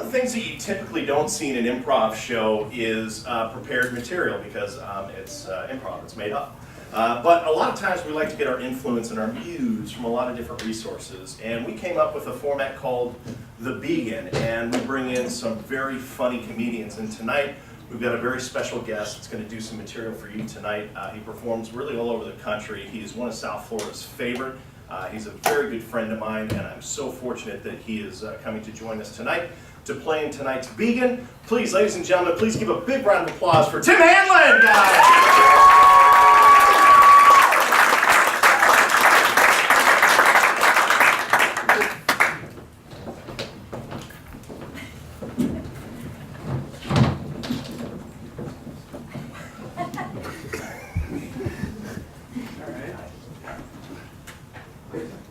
of the things that you typically don't see in an improv show is prepared material, because it's improv, it's made up. But a lot of times we like to get our influence and our muse from a lot of different resources. And we came up with a format called the Beagan, and we bring in some very funny comedians. And tonight, we've got a very special guest that's going to do some material for you tonight. He performs really all over the country. He is one of South Florida's favorite. He's a very good friend of mine, and I'm so fortunate that he is coming to join us tonight to play in tonight's Beagan. Please, ladies and gentlemen, please give a big round of applause for Tim Hanlon, guys!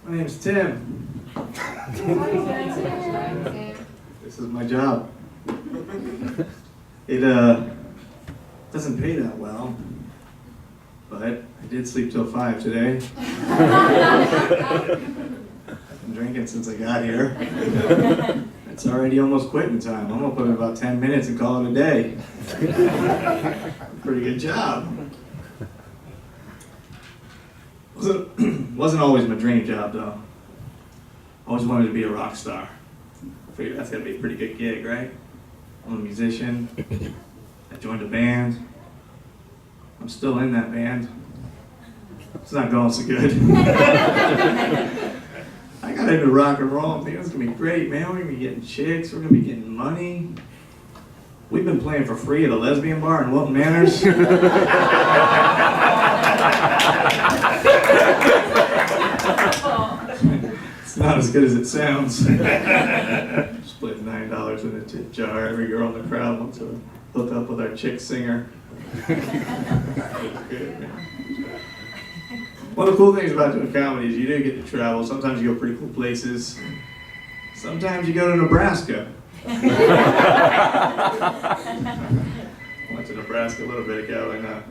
My name's Tim. This is my job. It doesn't pay that well, but I did sleep till 5 today. I've been drinking since I got here. It's already almost quitting time. I'm gonna put in about 10 minutes and call it a day. Pretty good job. Wasn't always my dream job though. Always wanted to be a rock star. I figured that's gotta be a pretty good gig, right? I'm a musician. I joined a band. I'm still in that band. It's not going so good. I got into rock and roll. I'm thinking it's gonna be great, man. We're gonna be getting chicks. We're gonna be getting money. We've been playing for free at a lesbian bar in Wilton Manors. It's not as good as it sounds. Split $9 in a tip jar. Every girl in the crowd wants to hook up with our chick singer. One of the cool things about doing comedy is you do get to travel. Sometimes you go pretty cool places. Sometimes you go to Nebraska. Went to Nebraska a little bit ago, and I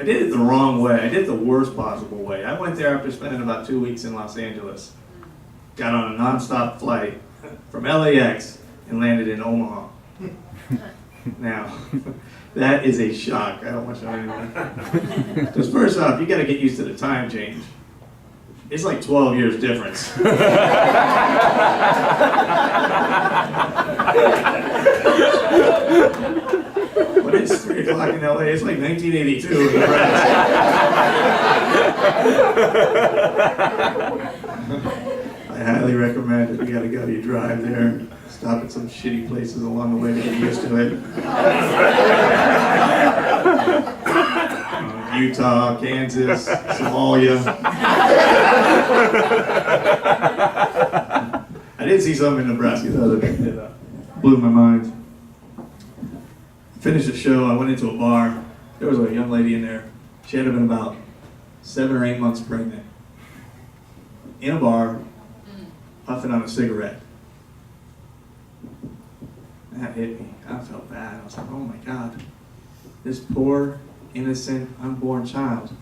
did it the wrong way. I did it the worst possible way. I went there after spending about 2 weeks in Los Angeles. Got on a non-stop flight from LAX and landed in Omaha. Now, that is a shock. I don't want you to know anyone. Because first off, you got to get used to the time change. It's like 12 years difference. But it's 3 o'clock in LA. It's like 1982 in Nebraska. I highly recommend if you gotta go, you drive there. Stop at some shitty places along the way to get used to it. Utah, Kansas, Somalia. I did see something in Nebraska though that blew my mind. Finished the show, I went into a bar. There was a young lady in there. She had been about 7 or 8 months pregnant. In a bar, puffing on a cigarette. That hit me. I felt bad. I was like, oh my God. This poor, innocent, unborn child is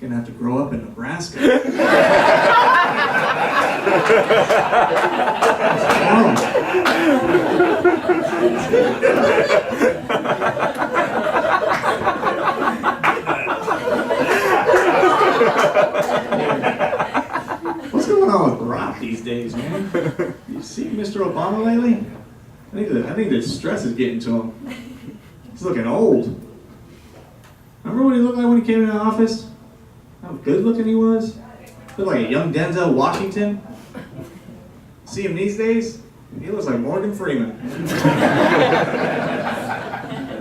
gonna have to grow up in Nebraska. What's going on with rock these days, man? You see Mr. Obama lately? I think the stress is getting to him. He's looking old. Remember what he looked like when he came into office? How good looking he was? Looked like a young Denzel Washington. See him these days? He looks like Morgan Freeman.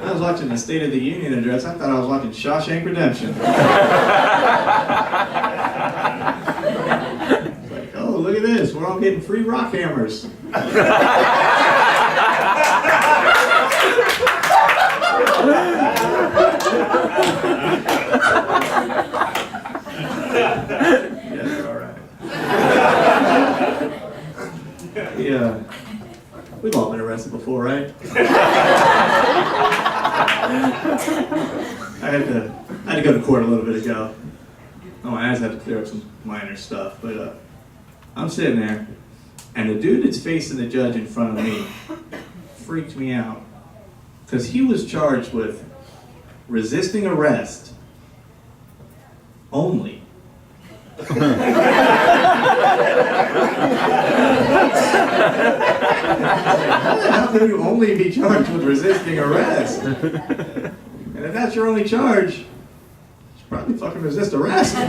I was watching the State of the Union address. I thought I was watching Shawshank Redemption. It's like, oh, look at this. We're all getting free rock hammers. Yeah, they're all right. Yeah. We've all been arrested before, right? I had to go to court a little bit ago. Oh, my eyes had to clear up some minor stuff, but I'm sitting there, and the dude that's facing the judge in front of me freaked me out because he was charged with resisting arrest only. How can you only be charged with resisting arrest? And if that's your only charge, you should probably fucking resist arrest. How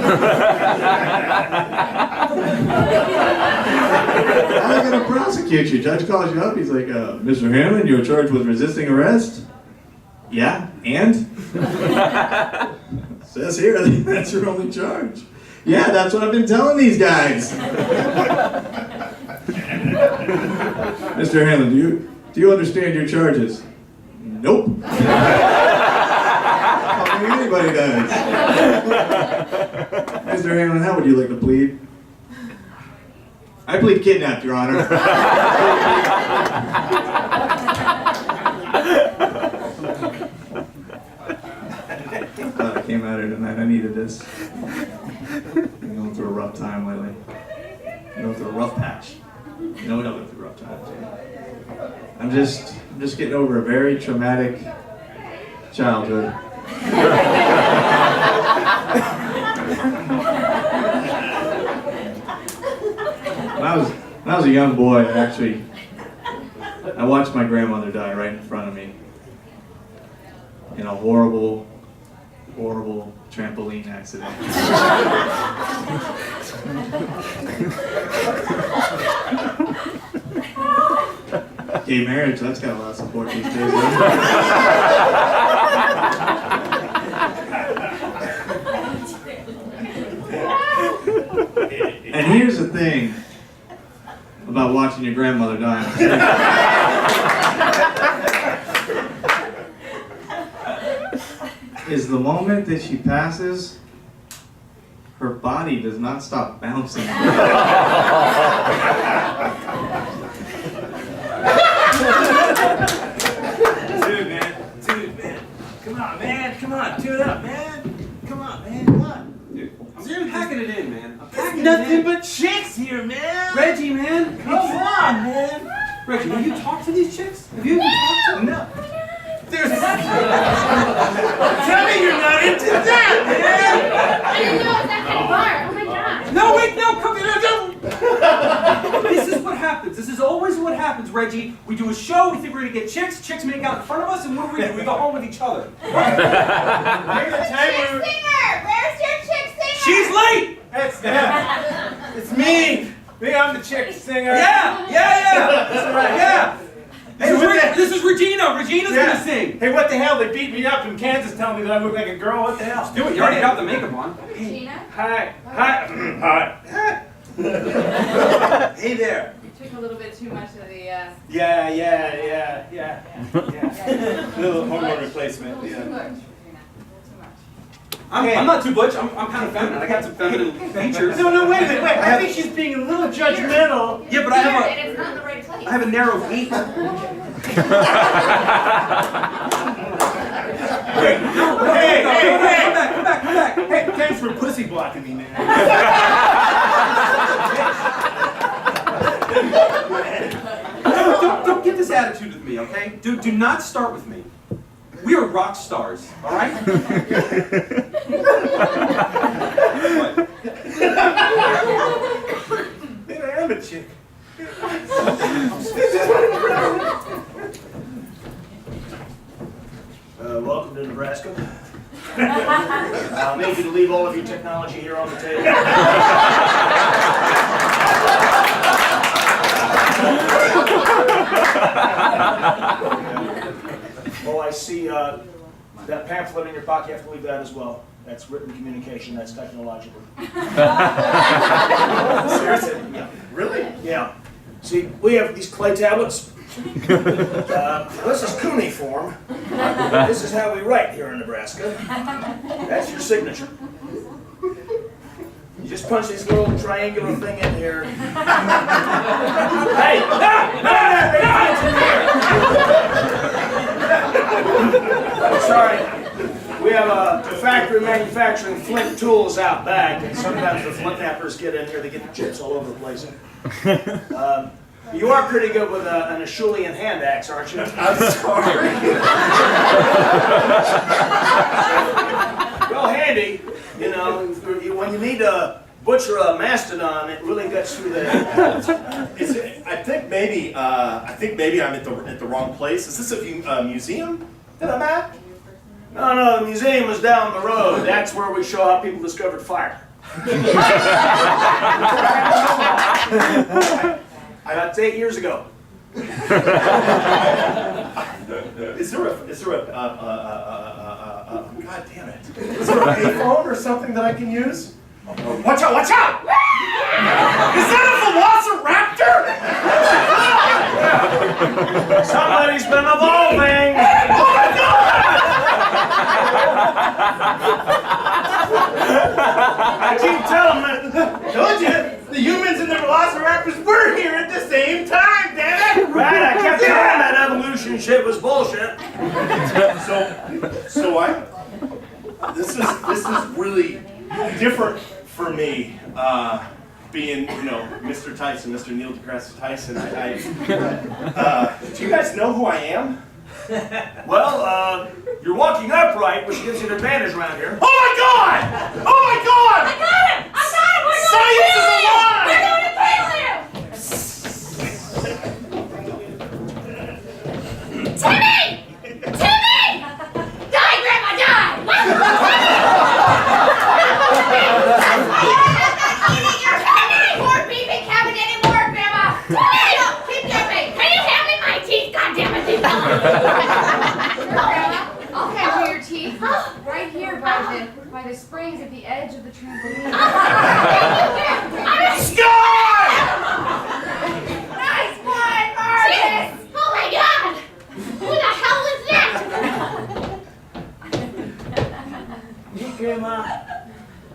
are they going to prosecute you? Judge calls you up, he's like, Mr. Hanlon, you're charged with resisting arrest? Yeah, and? Says here, that's your only charge. Yeah, that's what I've been telling these guys. Mr. Hanlon, do you understand your charges? Nope. I don't think anybody does. Mr. Hanlon, how would you like to plead? I plead kidnapped, Your Honor. Glad I came out here tonight. I needed this. I'm going through a rough time lately. I'm going through a rough patch. You know, we don't go through rough times. I'm just getting over a very traumatic childhood. When I was a young boy, I watched my grandmother die right in front of me in a horrible, horrible trampoline accident. Gay marriage, that's got a lot of support these days. And here's the thing about watching your grandmother die. Is the moment that she passes, her body does not stop bouncing. Dude, man. Come on, tune it up, man. Come on, man, come on. Dude, I'm packing it in, man. There's nothing but chicks here, man. Reggie, man, come on, man. Reggie, have you talked to these chicks? Have you even talked to them? No. There's tell me you're not into that, man! I didn't know it was that kind of bar. Oh my god. No, wait, no, come here, no. This is what happens. This is always what happens, Reggie. We do a show, we think we're gonna get chicks make out in front of us, and what do? We go home with each other. Chick singer! Where's your chick singer? She's late! It's them. It's me. Me, I'm the chick singer. Yeah! That's right. Yeah! Hey, This is Regina. Regina's gonna sing. Hey, what the hell? They beat me up in Kansas telling me that I look like a girl. What the hell? Do it. You already got the makeup on. Regina? Hi. Hey there. You took a little bit too much of the, Yeah. Little hormone replacement. too Yeah. much, Regina. Too much. I'm not too butch. I'm kind of feminine. I got some feminine features. No, wait a minute. Wait. I think she's being a little judgmental. Yeah, but I Here, have and it's not in the right place. a narrow gait. Hey. Come back. Hey, thanks for pussy blocking me, man. Don't get this attitude with me, okay? Do not start with me. We are rock stars, all right? What? Man, I am a chick. Welcome to Nebraska. I'll need you to leave all of your technology here on the table. Oh, I see that pamphlet in your pocket. You have to leave that as well. That's written communication. That's technological. Seriously? Yeah. Really? Yeah. See, we have these clay tablets. This is cuneiform. This is how we write here in Nebraska. That's your signature. You just punch this little triangular thing in here. Hey! No! Sorry. We have a factory manufacturing flint tools out back, and sometimes the flint knappers get in here, they get the chips all over the place. You are pretty good with an Acheulean hand axe, aren't you? I'm sorry. Well, handy. You know, when you need to butcher a mastodon, it really gets through the. I think maybe I'm at the wrong place. Is this a museum that I'm at? No, the museum is down the road. That's where we show how people discovered fire. That's 8 years ago. Is there a God damn it? Is there a payphone or something that I can use? Oh, watch out! Watch out! Is that a velociraptor? Somebody's been evolving. Oh my God! I keep telling them. Told you, the humans and the velociraptors were here at the same time, damn it! Right, I kept telling that evolution shit was bullshit. This is really different for me, being, Mr. Tyson, Mr. Neil deGrasse Tyson. Do you guys know who I am? Well, you're walking upright, which gives you an advantage around here. Oh my God! Oh my God! I got him! We're Science is alive! going to kill him! Timmy! Timmy! Die, Grandma, die! You're having more beefing cabinet anymore, Grandma! Timmy! Keep dipping! Can you hand me my teeth? God damn it, these Grandma, I'll hand you your teeth. Right here by the springs at the edge of the trampoline. Sky! Nice one, Marcus! Oh my God! Who the hell is that? Hey, Grandma,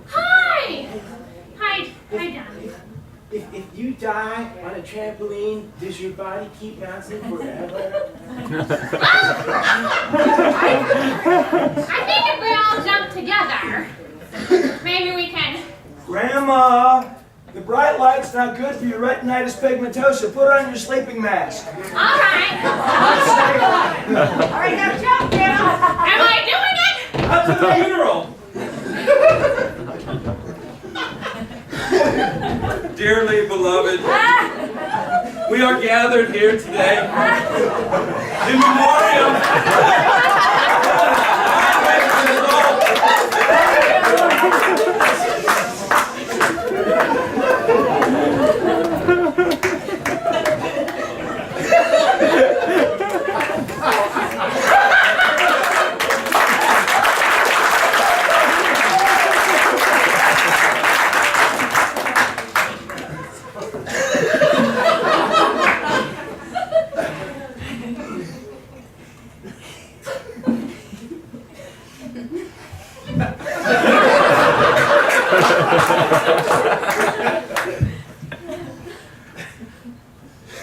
Hi, Don. if you die on a trampoline, does your body keep bouncing forever? I think if we all jump together, maybe we can. Grandma, the bright light's not good for your retinitis pigmentosa. Put on your sleeping mask. All right. All right, now jump, Grandma. Am I doing it? Up to the funeral. Dearly beloved, we are gathered here today in memoriam.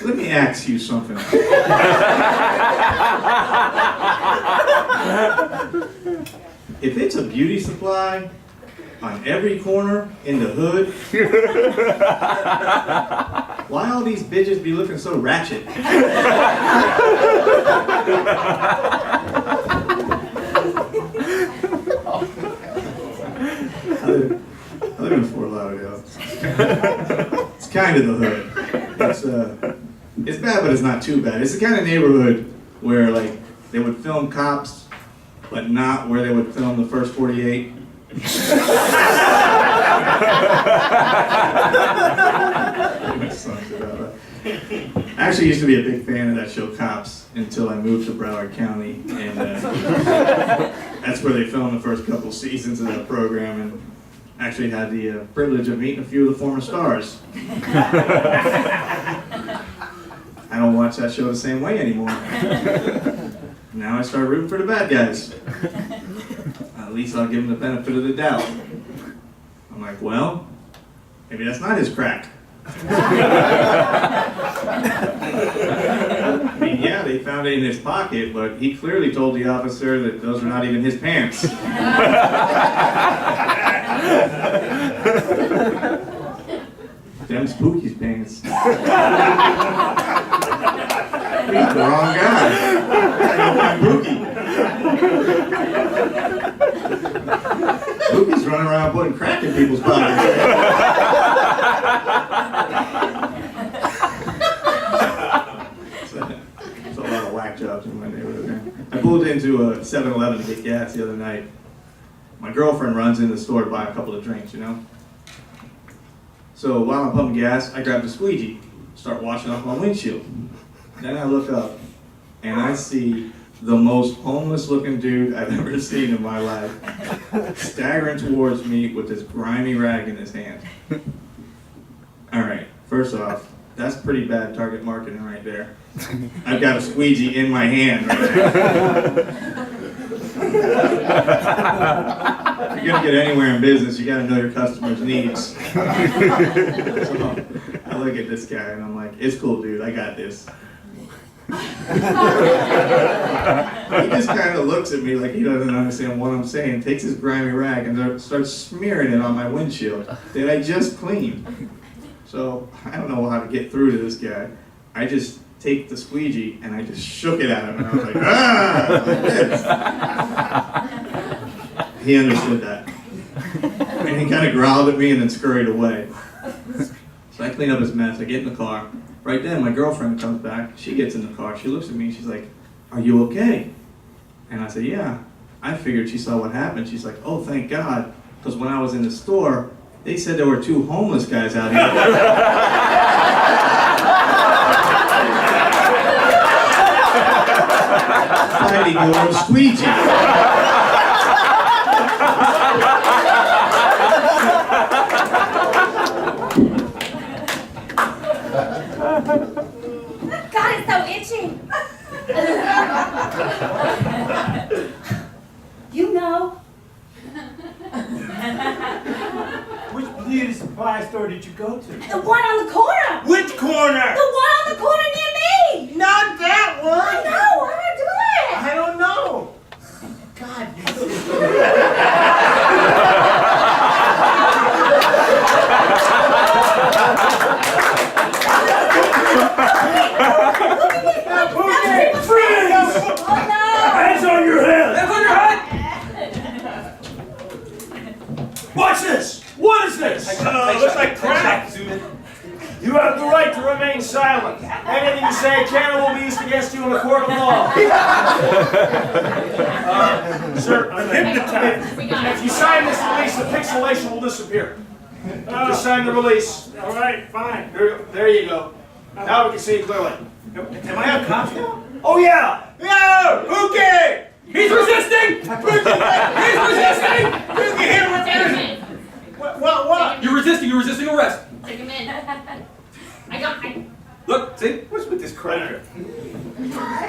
Let me ask you something. If it's a beauty supply on every corner in the hood, why all these bitches be looking so ratchet? I live in Fort Lauderdale. It's kind of the hood. It's bad, but it's not too bad. It's the kind of neighborhood where, like, they would film Cops, but not where they would film the first 48. I actually used to be a big fan of that show Cops until I moved to Broward County, and that's where they filmed the first couple seasons of that program, and actually had the privilege of meeting a few of the former stars. I don't watch that show the same way anymore. Now I start rooting for the bad guys. At least I'll give them the benefit of the doubt. I'm like, well, maybe that's not his crack. I mean, yeah, they found it in his pocket, but he clearly told the officer that those were not even his pants. Them Spooky's pants. He's the wrong guy. Pookie's running around putting crack in people's pockets. There's a lot of whack jobs in my neighborhood. I pulled into a 7-Eleven to get gas the other night. My girlfriend runs in the store to buy a couple of drinks, you know? So while I'm pumping gas, I grab the squeegee, start washing off my windshield. Then I look up, and I see the most homeless looking dude I've ever seen in my life, staggering towards me with this grimy rag in his hand. All right, first off, that's pretty bad target marketing right there. I've got a squeegee in my hand right now. If you're gonna get anywhere in business, you gotta know your customers' needs. So, I look at this guy and I'm like, it's cool, dude, I got this. He just kind of looks at me like he doesn't understand what I'm saying, takes his grimy rag and starts smearing it on my windshield that I just cleaned. So I don't know how to get through to this guy. I just take the squeegee and I just shook it at him and I was like, ah, like this. He understood that. And he kind of growled at me and then scurried away. So I clean up his mess, I get in the car. Right then, my girlfriend comes back. She gets in the car. She looks at me. She's like, "Are you okay?" And I said, "Yeah." I figured she saw what happened. She's like, "Oh, thank God." Because when I was in the store, they said there were 2 homeless guys out here. Fighting over a squeegee. God, it's so itchy. You know. Which beauty supply store did you go to? The one on the corner. Which corner? The one on the corner near me. Not that one. I know. Why did I do it? I don't know. God, Oh no. Hands on your head! Hands on your head! What's this? What is this? Looks like crack. You have the right to remain silent. Anything you say can and will be used against you in the court of law. Sir, I'm hypnotized. If you sign this release, the pixelation will disappear. Just sign the release. all right, fine. There you go. Now we can see it clearly. Am I on cops now? Oh yeah! Yeah! Pookie! He's resisting! He's resisting! Pookie, hit him with Take him everything! in. What? You're resisting arrest. Take him in. I Look, see? What's with this cracker?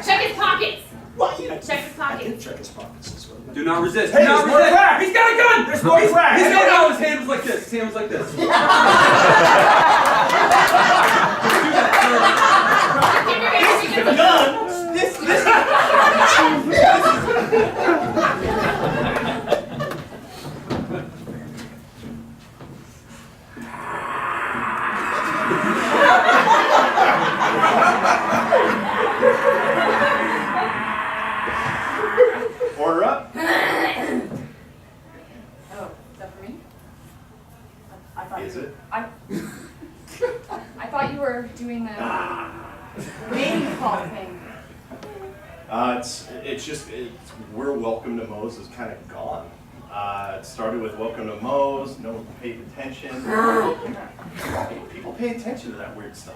check his pockets. What? Check his pockets. Check his pockets this way. Do not resist. Hey, Do not there's more resist. crack. He's got a gun! There's more crack. He's got a gun. His hand was like this. His hand was like this. Do that, Gun? Order up. Oh, is that for me? I thought Is it? I thought you were doing the name call thing. We're Welcome to Moe's is kind of gone. It started with Welcome to Moe's, no one paid attention. People pay attention to that weird stuff.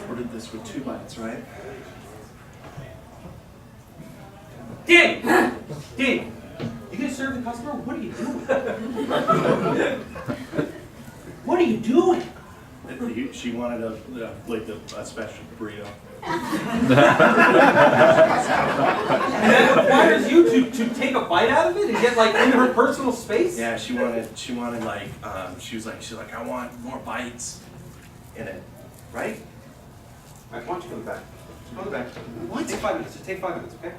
Ordered this with 2 bites, right? Danny! Danny! You gonna serve the customer? What are you doing? What are you doing? She wanted a special burrito. And that requires you to take a bite out of it and get like in her personal space? Yeah, she wanted like, she was like, I want more bites in it, right? Why don't you come back? Come back. What? Take 5 minutes. Just take 5 minutes, okay?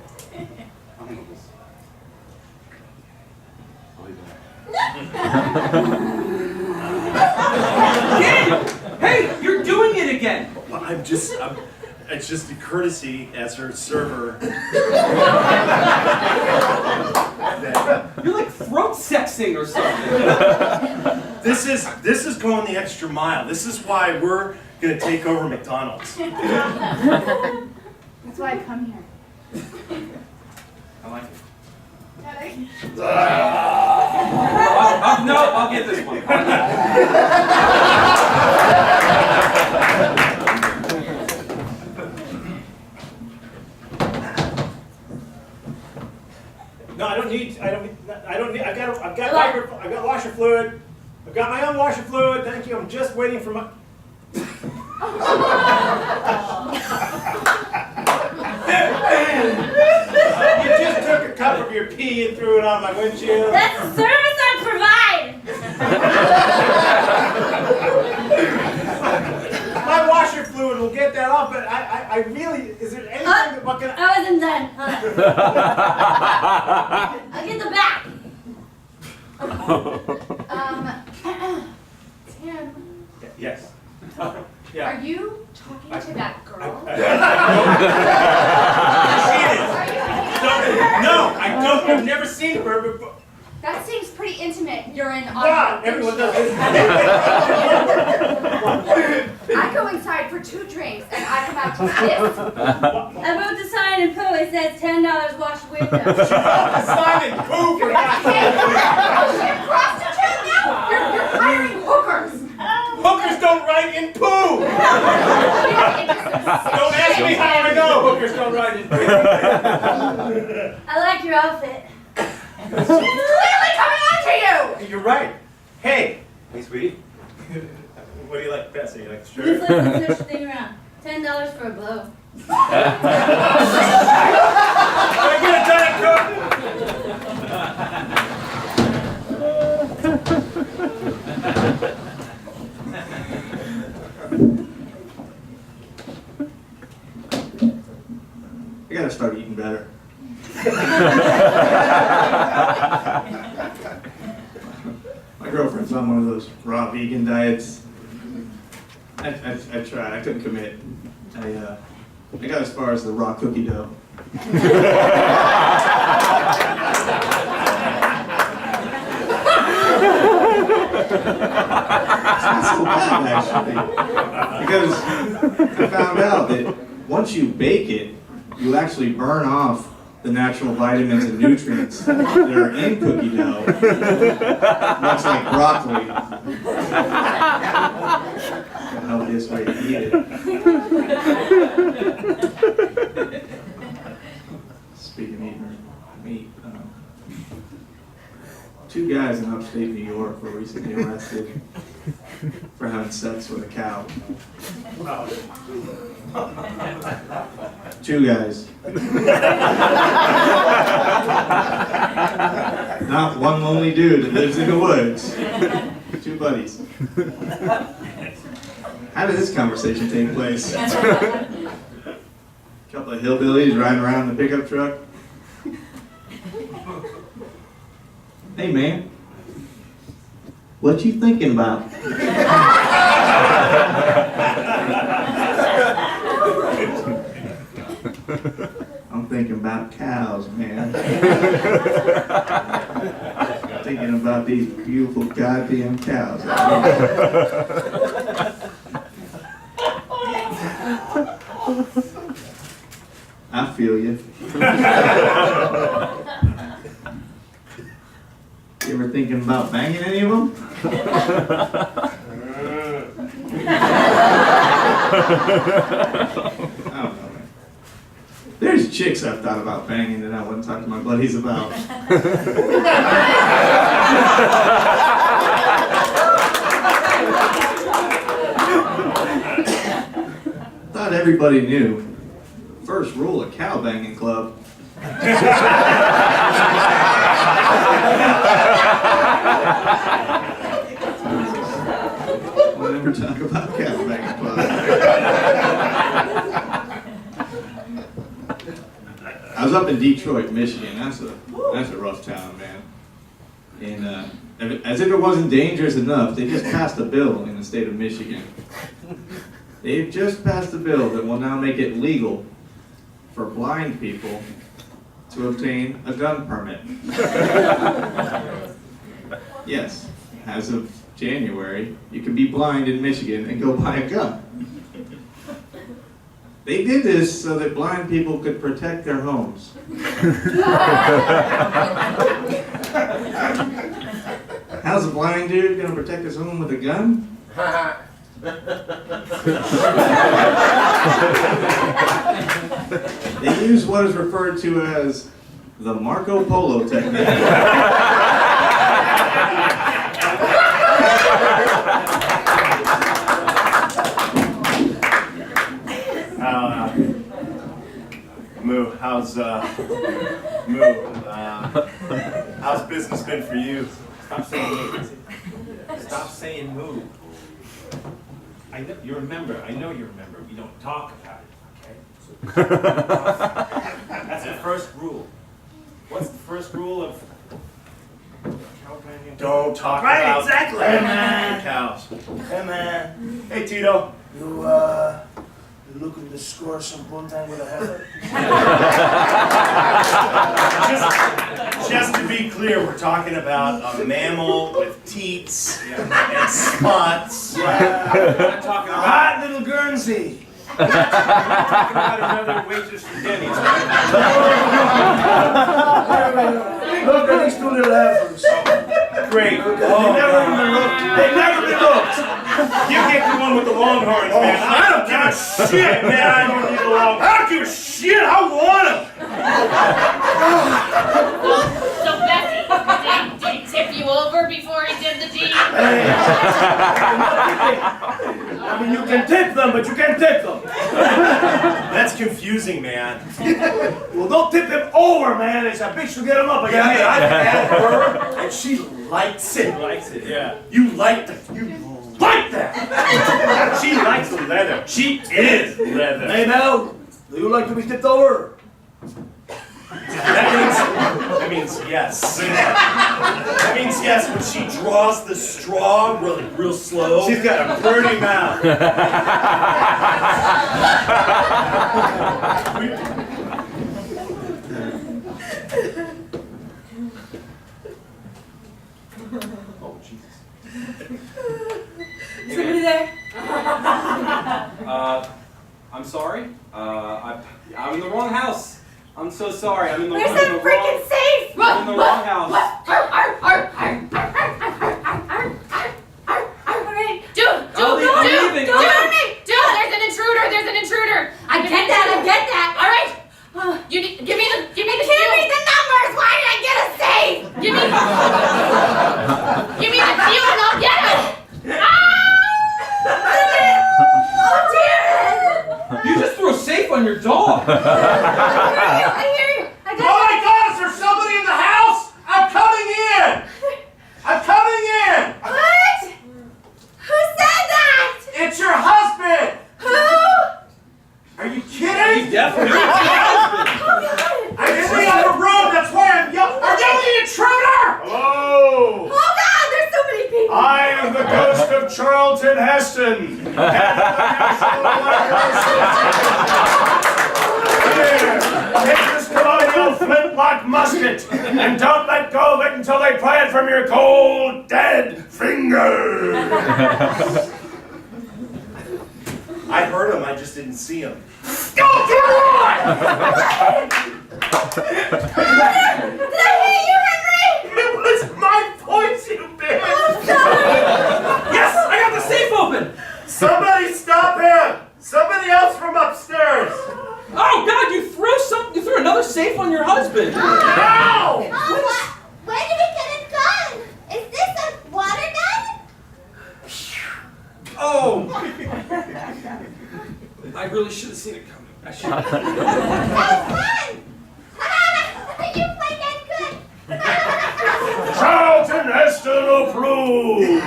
I'll handle this. I'll be back. Hey, you're doing it again! Well, it's just a courtesy as her server. You're like throat sexing or something. This is going the extra mile. This is why we're gonna take over McDonald's. That's why I come here. I like it. No, I'll get this one. No, I don't need, I've got washer fluid. I've got my own washer fluid, thank you, I'm just waiting for my... You just took a cup of your pee and threw it on my windshield. That's the service I provide. My washer fluid will get that off, but I really, is there anything that what can I... I wasn't done. I'll get the back. Tim, Yes. Yeah. are you talking to that girl? No, I don't, I've never seen her before. That seems pretty intimate. You're in God, everyone does this. I go inside for 2 drinks and I come out to this. I wrote the sign in poo. It says $10 wash window. Simon, poo for God's Hey, sake. oh shit, prostitute now? You're hiring hookers. Hookers don't ride in poo. Don't ask me how I know hookers don't ride in poo. I like your outfit. She's clearly coming on to you. You're right. Hey. Hey, sweetie. What do you like, Bessie? You like the Let's shirt? flip the switch thing around. $10 for a blow. Can I get a Diet Coke? I gotta start eating better. My girlfriend's on one of those raw vegan diets. I tried. I couldn't commit. I got as far as the raw cookie dough. It's not so bad, actually. Because I found out that once you bake it, you actually burn off the natural vitamins and nutrients that are in cookie dough, much like broccoli. The healthiest way to eat it. Speaking of eating meat, 2 guys in upstate New York were recently arrested for having sex with a cow. 2 guys. Not one lonely dude that lives in the woods. 2 buddies. How did this conversation take place? Couple of hillbillies riding around in the pickup truck. Hey man, what you thinking about? I'm thinking about cows, man. Thinking about these beautiful goddamn cows. I feel you. You ever thinking about banging any of them? I don't know, man. There's chicks I've thought about banging that I wouldn't talk to my buddies about. not everybody knew, first rule of cow banging club. We'll never talk about cow banging club. I was up in Detroit, Michigan. That's a rough town, man. And as if it wasn't dangerous enough, they just passed a bill in the state of Michigan. They've just passed a bill that will now make it legal for blind people to obtain a gun permit. Yes, as of January, you can be blind in Michigan and go buy a gun. They did this so that blind people could protect their homes. How's a blind dude gonna protect his home with a gun? They use what is referred to as the Marco Polo technique. Moo, how's business been for you? Stop saying moo. Stop saying moo. I know you remember. We don't talk about it, okay? That's the first rule. What's the first rule of cow banging? Don't talk Right, about exactly. Hey, man. cows. Hey, man. Hey, Tito. You looking to score some puntan with a heifer? Just to be clear, we're talking about a mammal with teats and spots. We're not talking A about hot little Guernsey. another waitress from Denny's. Look at these two little heifers. Great. They never been looked. You get the one with the long horns, man. I don't give a shit, man. I don't need the long. I don't give a shit. I want them. So Bessie, did he tip you over before he did the deed? Hey. I mean, you can tip them, but you can't tip them. That's confusing, man. Well, don't tip him over, man. It's a bitch to get him up again. Yeah, I've had her, and she likes it. Yeah. You like that. You like that. She likes the leather. She is leather. Hey, Mel, do you like to be tipped over? That means yes. That means yes when she draws the straw real slow. She's got a pretty mouth. Oh, Jesus. Somebody there? I'm sorry. I'm in the wrong house. I'm so sorry. I'm in the Where's wrong that freaking safe? I'm in the wrong house. Alright, dude, I'm leaving. there's an intruder. I get that. Alright, give me the Give me the numbers! Why did I get a safe? give me the cue and I'll get it. Oh dear! You just threw a safe on your dog. I hear you. I Oh my God, is there somebody in the house? I'm coming in. What? Who said that? It's your husband. Who? Are you kidding? Definitely. Oh I'm in the other room. That's why I'm yelling. Are you the intruder? Hello. God, there's so many people. I am the ghost of Charlton Heston. Head of the National Library Here, take this colonial flintlock musket and don't let go of it until they pry it from your cold, dead fingers. I heard him, I just didn't see him. Go, come on! Did I hit you, Henry? It was my voice, you bitch! I'm sorry. Yes, I got the safe open. Somebody stop him! Somebody else from upstairs! Oh God, you threw another safe on your husband. Ow! Where did he get a gun? Is this a water gun? Oh. I really should have seen it coming. I should have. That was fun! You played that good! Charlton Heston approved!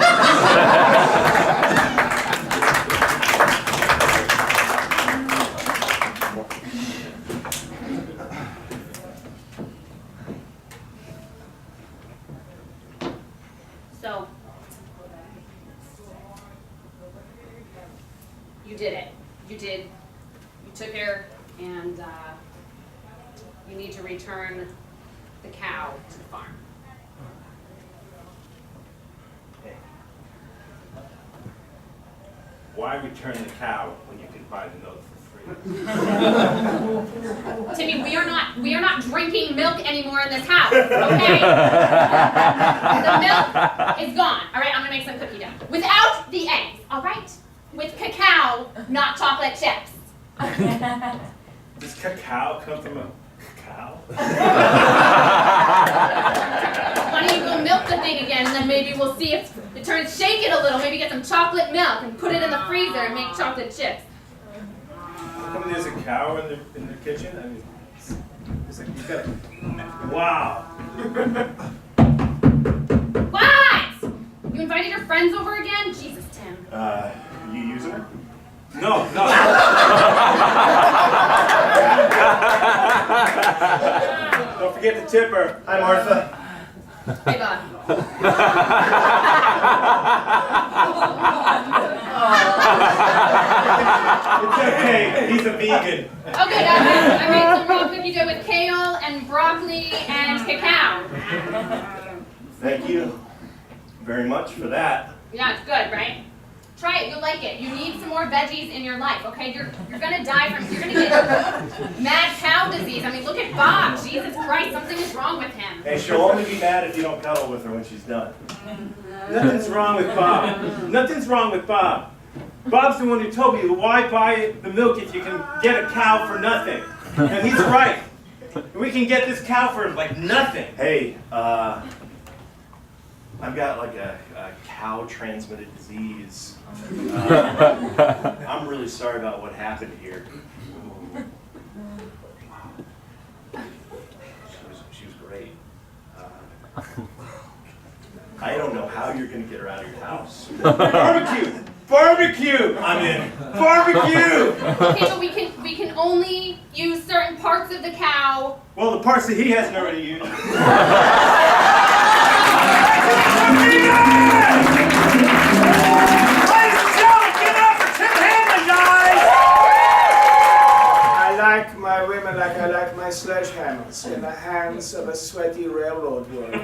So, you did it. You did. You took her, and you need to return the cow to the farm. Why return the cow when you can buy the milk for free? Timmy, we are not drinking milk anymore in this house, okay? The milk is gone. All right, I'm gonna make some cookie dough without the eggs. All right, with cacao, not chocolate chips. Does cacao come from a cow? Why don't you go milk the thing again, and then maybe we'll see if it turns. Shake it a little. Maybe get some chocolate milk and put it in the freezer and make chocolate chips. How come there's a cow in the kitchen? I mean, it's like you got. Wow. What? You invited your friends over again? Jesus, Tim. You using her? No. Don't forget to tip her. Hi, Martha. Hey, Bob. It's okay. He's a vegan. Oh, good. I made some raw cookie dough with kale and broccoli and cacao. Thank you very much for that. Yeah, it's good, right? Try it. You'll like it. You need some more veggies in your life, okay? You're gonna die from. You're gonna get mad cow disease. I mean, look at Bob. Jesus Christ, something is wrong with him. Hey, she'll only be mad if you don't cuddle with her when she's done. Nothing's wrong with Bob. Nothing's wrong with Bob. Bob's the one who told me, why buy the milk if you can get a cow for nothing? And he's right. We can get this cow for like nothing. Hey, I've got like a cow transmitted disease. I'm really sorry about what happened here. She was great. I don't know how you're going to get her out of your house. Barbecue! Barbecue! I'm in. Barbecue! Okay, but we can only use certain parts of the cow. Well, the parts that he hasn't already used. Ladies and gentlemen, give it up for Tim Hanlon, guys! I like my women like I like my sledgehammers in the hands of a sweaty railroad worker.